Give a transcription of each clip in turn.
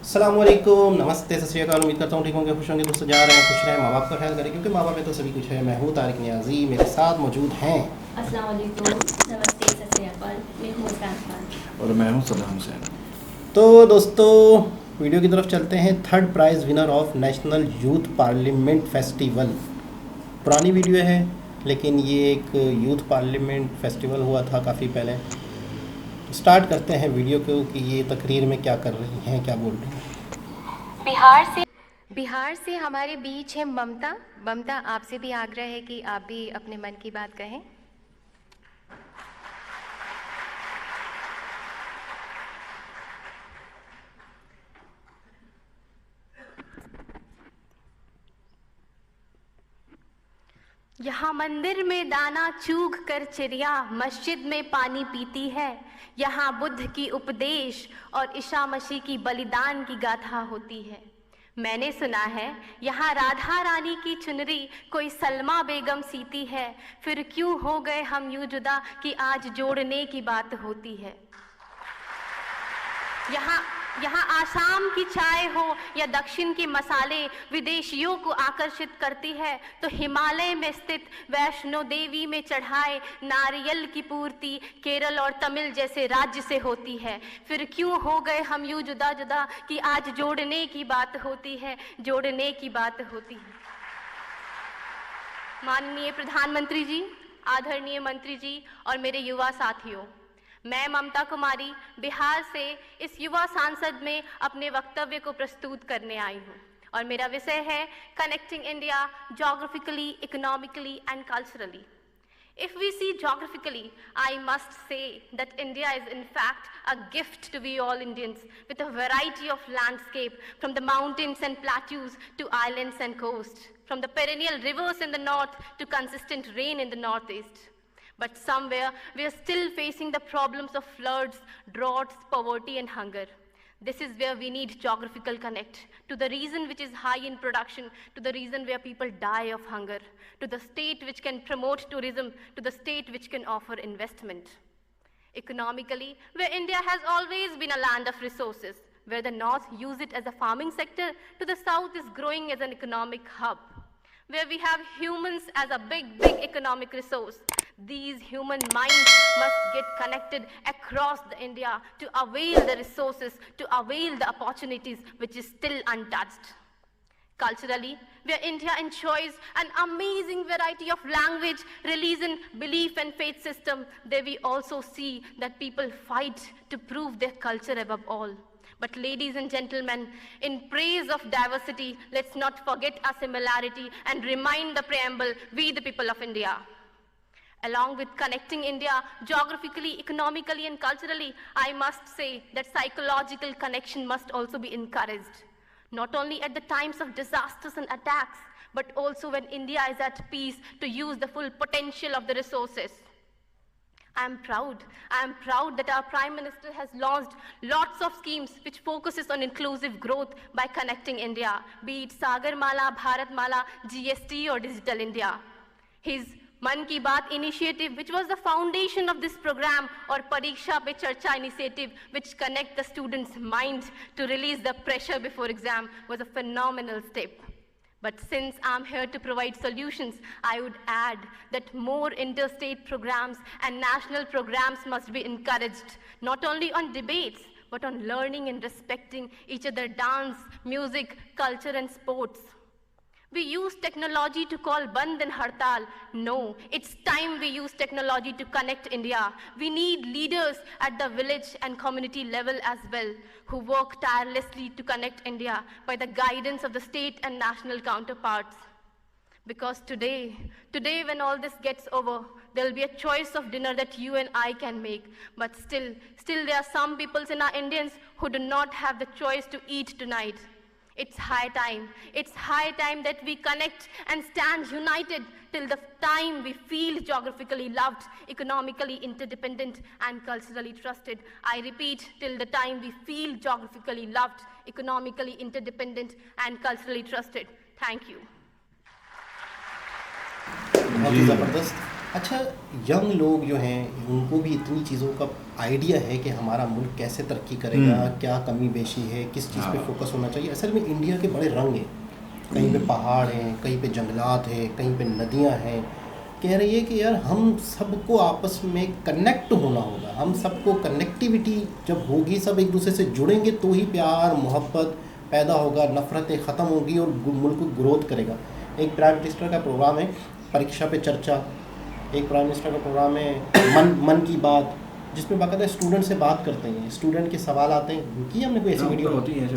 अस्सलामुअलैकुम, नमस्ते, सत श्री अकाल। उम्मीद करता हूँ ठीक होंगे, खुश होंगे, दोस्तों जा रहे हैं, खुश रहें, माँ बाप का ख्याल करें क्योंकि माँ बाप है तो सभी कुछ है। मैं हूँ तारिक नियाज़ी, मेरे साथ मौजूद हैं। अस्सलाम वालेकुम, नमस्ते, सत श्री अकाल। मैं हूँ मुस्कान खान और मैं हूँ सदाम हुसैन। तो दोस्तों वीडियो की तरफ चलते हैं। Third prize winner of national youth parliament festival. पुरानी वीडियो है लेकिन ये एक यूथ पार्लियामेंट फेस्टिवल हुआ था काफ़ी पहले। स्टार्ट करते हैं वीडियो को कि ये तकरीर में क्या कर रही हैं, क्या बोल रही हैं। बिहार से हमारे बीच है ममता। ममता, आपसे भी आग्रह है कि आप भी अपने मन की बात कहें। यहाँ मंदिर में दाना चूग कर चिड़िया मस्जिद में पानी पीती है। यहाँ बुद्ध की उपदेश और ईसा मसीह की बलिदान की गाथा होती है। मैंने सुना है यहाँ राधा रानी की चुनरी कोई सलमा बेगम सीती है। फिर क्यों हो गए हम यूं जुदा कि आज जोड़ने की बात होती है। यहाँ आसाम की चाय हो या दक्षिण के मसाले विदेशियों को आकर्षित करती है, तो हिमालय में स्थित वैष्णो देवी में चढ़ाए नारियल की पूर्ति केरल और तमिल जैसे राज्य से होती है। फिर क्यों हो गए हम यूं जुदा जुदा कि आज जोड़ने की बात होती है, जोड़ने की बात होती है। माननीय प्रधानमंत्री जी, आदरणीय मंत्री जी और मेरे युवा साथियों, मैं ममता कुमारी बिहार से इस युवा सांसद में अपने वक्तव्य को प्रस्तुत करने आई हूँ और मेरा विषय है connecting India geographically, economically and culturally. If we see geographically, I must say that India is in fact a gift to we all Indians with a variety of landscape, from the mountains and plateaus to islands and coasts, from the perennial rivers in the north to consistent rain in the northeast. But somewhere we are still facing the problems of floods, droughts, poverty and hunger. This is where we need geographical connect to the region which is high in production, to the region where people die of hunger, to the state which can promote tourism, to the state which can offer investment. Economically, where India has always been a land of resources, where the north use it as a farming sector, to the south is growing as an economic hub, where we have humans as a big economic resource. These human minds must get connected across the India to avail the resources, to avail the opportunities which is still untouched. Culturally, where India enjoys an amazing variety of language, religion, belief and faith system, there we also see that people fight to prove their culture above all. But ladies and gentlemen, in praise of diversity, let's not forget our similarity and remind the preamble, we the people of India. Along with connecting India geographically, economically and culturally, I must say that psychological connection must also be encouraged. Not only at the times of disasters and attacks, but also when India is at peace to use the full potential of the resources. I am proud that our Prime Minister has launched lots of schemes which focuses on inclusive growth by connecting India, be it Sagarmala, Bharatmala, GST or Digital India. His Man Ki Baat initiative, which was the foundation of this program, or Pariksha Pe Charcha initiative, which connect the students' minds to release the pressure before exam, was a phenomenal step. But since I'm here to provide solutions, I would add that more interstate programs and national programs must be encouraged, not only on debates, but on learning and respecting each other, dance, music, culture and sports. We use technology to call Band and Hartal. No, it's time we use technology to connect India. We need leaders at the village and community level as well, who work tirelessly to connect India by the guidance of the state and national counterparts. Because today when all this gets over, there'll be a choice of dinner that you and I can make. But still there are some peoples in our Indians who do not have the choice to eat tonight. It's high time that we connect and stand united till the time we feel geographically loved, economically interdependent and culturally trusted. I repeat, till the time we feel geographically loved, economically interdependent and culturally trusted. Thank you. बहुत ही ज़बरदस्त। अच्छा, young लोग जो हैं उनको भी इतनी चीज़ों का आइडिया है कि हमारा मुल्क कैसे तरक्की करेगा, क्या कमी बेशी है, किस चीज़ पे फोकस होना चाहिए। असल में इंडिया के बड़े रंग हैं, कहीं पे पहाड़ हैं, कहीं पे जंगलात हैं, कहीं पे नदियां हैं। कह रही है कि यार हम सबको आपस में कनेक्ट होना होगा, हम सबको कनेक्टिविटी जब होगी, सब एक दूसरे से जुड़ेंगे तो ही प्यार मोहब्बत पैदा होगा, नफ़रतें ख़त्म होगी और मुल्क ग्रोथ करेगा। एक प्राइम मिनिस्टर का प्रोग्राम है परीक्षा पे चर्चा, एक प्राइम मिनिस्टर का प्रोग्राम है मन की बात, जिसमें बाकायदा स्टूडेंट से बात करते हैं, स्टूडेंट के सवाल आते हैं कि हमने कोई ऐसी वीडियो होती है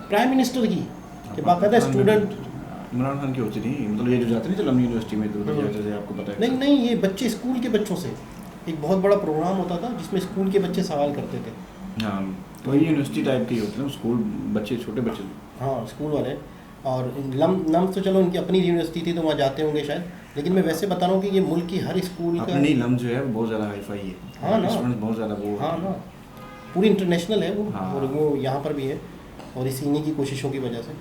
प्राइम मिनिस्टर की कि बाकायदा स्टूडेंट इमरान खान की होती नहीं, मतलब ये जो जाते नहीं लम यूनिवर्सिटी में दूर जाते थे, आपको पता है? नहीं, ये बच्चे स्कूल के बच्चों से एक बहुत बड़ा प्रोग्राम होता था जिसमें स्कूल के बच्चे सवाल करते थे। हाँ, तो ये यूनिवर्सिटी टाइप की होती है, स्कूल बच्चे, छोटे बच्चे। हाँ, स्कूल वाले। और लम तो चलो उनकी अपनी यूनिवर्सिटी थी तो वहाँ जाते होंगे शायद, लेकिन मैं वैसे बता रहा हूँ कि ये मुल्क की हर स्कूल का अपनी लम जो है वो बहुत ज़्यादा हाई फाई है। हाँ ना, बहुत ज़्यादा वो। हाँ ना, पूरी इंटरनेशनल है वो। हाँ। और वो यहाँ पर भी है, और इसी इन्हीं की कोशिशों की वजह से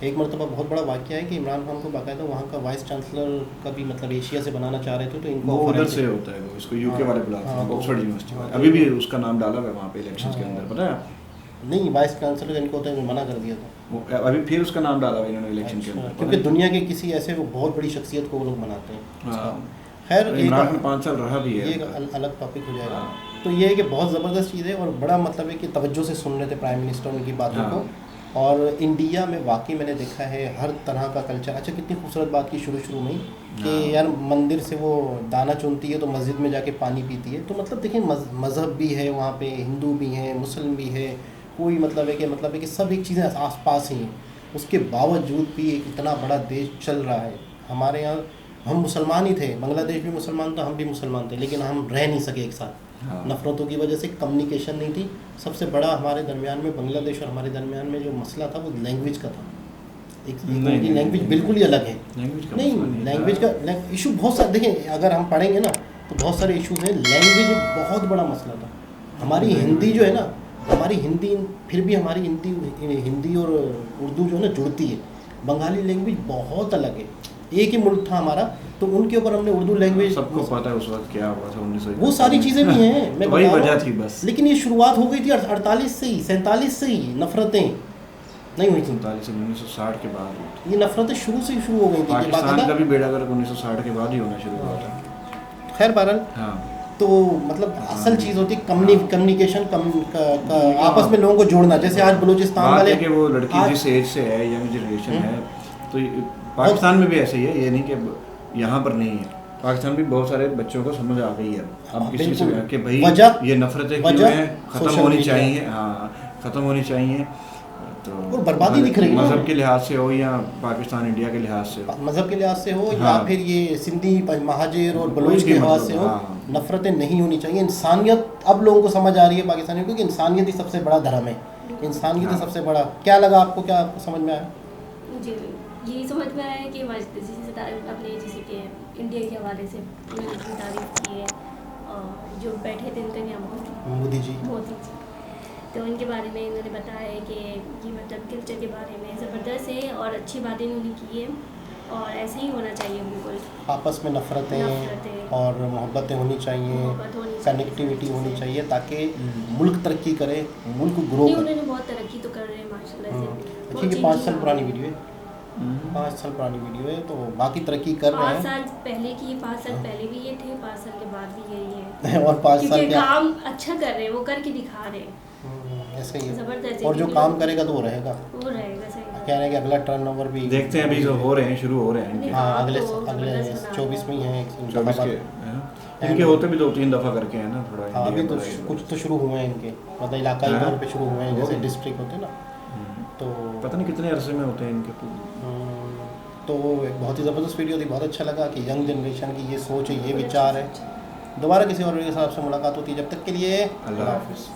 एक मरतबा बहुत बड़ा वाक़या है कि इमरान खान को बाकायदा वहाँ का वाइस चांसलर का भी मतलब एशिया से बनाना चाह रहे थे, तो इनको उधर से होता है वो, इसको यूके वाले बुलाते हैं, ऑक्सफोर्ड यूनिवर्सिटी वाले। अभी भी उसका नाम डाला हुआ है वहाँ पे इलेक्शंस के अंदर, पता है? नहीं, वाइस चांसलर इनको होता है, मना कर दिया था। अभी फिर उसका नाम डाला हुआ इन्होंने इलेक्शन के अंदर, क्योंकि दुनिया के किसी ऐसे वो बहुत बड़ी शख्सियत को वो लोग बनाते हैं। हाँ। खैर, इमरान 5 साल रहा भी है, ये एक अलग टॉपिक हो जाएगा। तो ये है कि बहुत ज़बरदस्त चीज़ है और बड़ा मतलब है कि तवज्जो से सुन रहे थे प्राइम मिनिस्टर उनकी बातों को। और इंडिया में वाकई मैंने देखा है हर तरह का कल्चर। अच्छा, कितनी खूबसूरत बात की शुरू में कि यार मंदिर से वो दाना चुनती है तो मस्जिद में जाके पानी पीती है। तो मतलब देखिए, मज़हब भी है वहाँ पे, हिंदू भी हैं, मुस्लिम भी है, कोई मतलब है कि सब एक चीज़ें आसपास ही हैं। उसके बावजूद भी एक इतना बड़ा देश चल रहा है। हमारे यहाँ हम मुसलमान ही थे, बांग्लादेश भी मुसलमान था, हम भी मुसलमान थे, लेकिन हम रह नहीं सके एक साथ। हाँ। नफ़रतों की वजह से कम्युनिकेशन नहीं थी। सबसे बड़ा हमारे दरमियान में, बांग्लादेश और हमारे दरमियान में जो मसला था वो लैंग्वेज का था। एक लैंग्वेज बिल्कुल ही अलग है। नहीं, लैंग्वेज का इशू बहुत सारे, देखिए अगर हम पढ़ेंगे ना तो बहुत सारे इशूज़ हैं। लैंग्वेज एक बहुत बड़ा मसला था। हमारी हिंदी जो है ना, हमारी हिंदी फिर भी हमारी हिंदी और उर्दू जो है ना जुड़ती है। बंगाली लैंग्वेज बहुत अलग है। एक ही मुल्क था हमारा, तो उनके ऊपर हमने उर्दू लैंग्वेज, सबको पता है उस वक्त क्या हुआ था 1900, वो सारी चीज़ें भी हैं। मैं वही वजह थी बस। लेकिन ये शुरुआत हो गई थी 48 से ही, 47 से ही नफरतें नहीं हुई थी। 47 से 1960 के बाद ये नफरतें शुरू से ही शुरू हो गई थी। पाकिस्तान का भी बेड़ा गर्क 1960 के बाद ही होना शुरू हुआ था। खैर बहरहाल, हाँ, तो मतलब असल चीज़ होती है कम्युनिकेशन, आपस में लोगों को जोड़ना। जैसे आज बलूचिस्तान वाले कि वो लड़की जिस एज से है, यंग जनरेशन है, तो पाकिस्तान में भी ऐसे ही है। ये नहीं कि यहाँ पर नहीं है, पाकिस्तान भी बहुत सारे बच्चों को समझ आ गई है अब किसी से कि भाई ये नफरतें क्यों हैं, ख़त्म होनी चाहिए। हाँ, ख़त्म होनी चाहिए। तो और बर्बादी दिख रही है मज़हब के लिहाज से हो या पाकिस्तान इंडिया के लिहाज से, मज़हब के लिहाज से हो हाँ। या फिर ये सिंधी महाजिर और बलूच के लिहाज से हो, नफरतें नहीं होनी चाहिए। इंसानियत अब लोगों को समझ आ रही है पाकिस्तानियों को कि इंसानियत ही सबसे बड़ा धर्म है। इंसानियत ही सबसे बड़ा। क्या लगा आपको, क्या आपको समझ में आया? मुझे यही समझ में आया कि अपने जैसे कि इंडिया के हवाले से उन्होंने इतनी तारीफ की है, और जो बैठे थे उनका नाम मोदी जी, तो उनके बारे में इन्होंने बताया है कि ये मतलब कल्चर के बारे में ज़बरदस्त है और अच्छी बातें इन्होंने की है, और ऐसे ही होना चाहिए बिल्कुल। आपस में नफ़रतें और मोहब्बतें होनी चाहिए, कनेक्टिविटी होनी चाहिए, ताकि मुल्क तरक्की करे, मुल्क ग्रो करे। उन्होंने बहुत तरक्की तो कर रहे हैं माशाल्लाह से। ठीक है, 5 साल पुरानी वीडियो है, 5 साल पुरानी वीडियो है, तो बाकी तरक्की कर रहे हैं। 5 साल पहले की, 5 साल पहले भी ये थे, 5 साल के बाद भी यही है। और 5 साल के काम अच्छा कर रहे हैं, वो करके दिखा रहे हैं, ऐसे ही है। जबरदस्त। और जो काम करेगा तो वो रहेगा, सही। कह रहे हैं कि अगला टर्नओवर भी देखते हैं, अभी जो हो रहे हैं, शुरू हो रहे हैं। हाँ, अगले 24 में ही है, 24 के इनके होते भी 2-3 दफ़ा करके हैं ना, थोड़ा। हाँ, अभी तो कुछ तो शुरू हुए हैं इनके, मतलब इलाकाई तौर पे शुरू हुए हैं, जैसे डिस्ट्रिक्ट होते हैं ना, तो पता नहीं कितने अरसे में होते हैं इनके। तो एक बहुत ही ज़बरदस्त वीडियो थी, बहुत अच्छा लगा कि यंग जनरेशन की ये सोच है, ये विचार है। दोबारा किसी और वीडियो के साथ आपसे मुलाकात होती है, जब तक के लिए अल्लाह हाफ़िज़।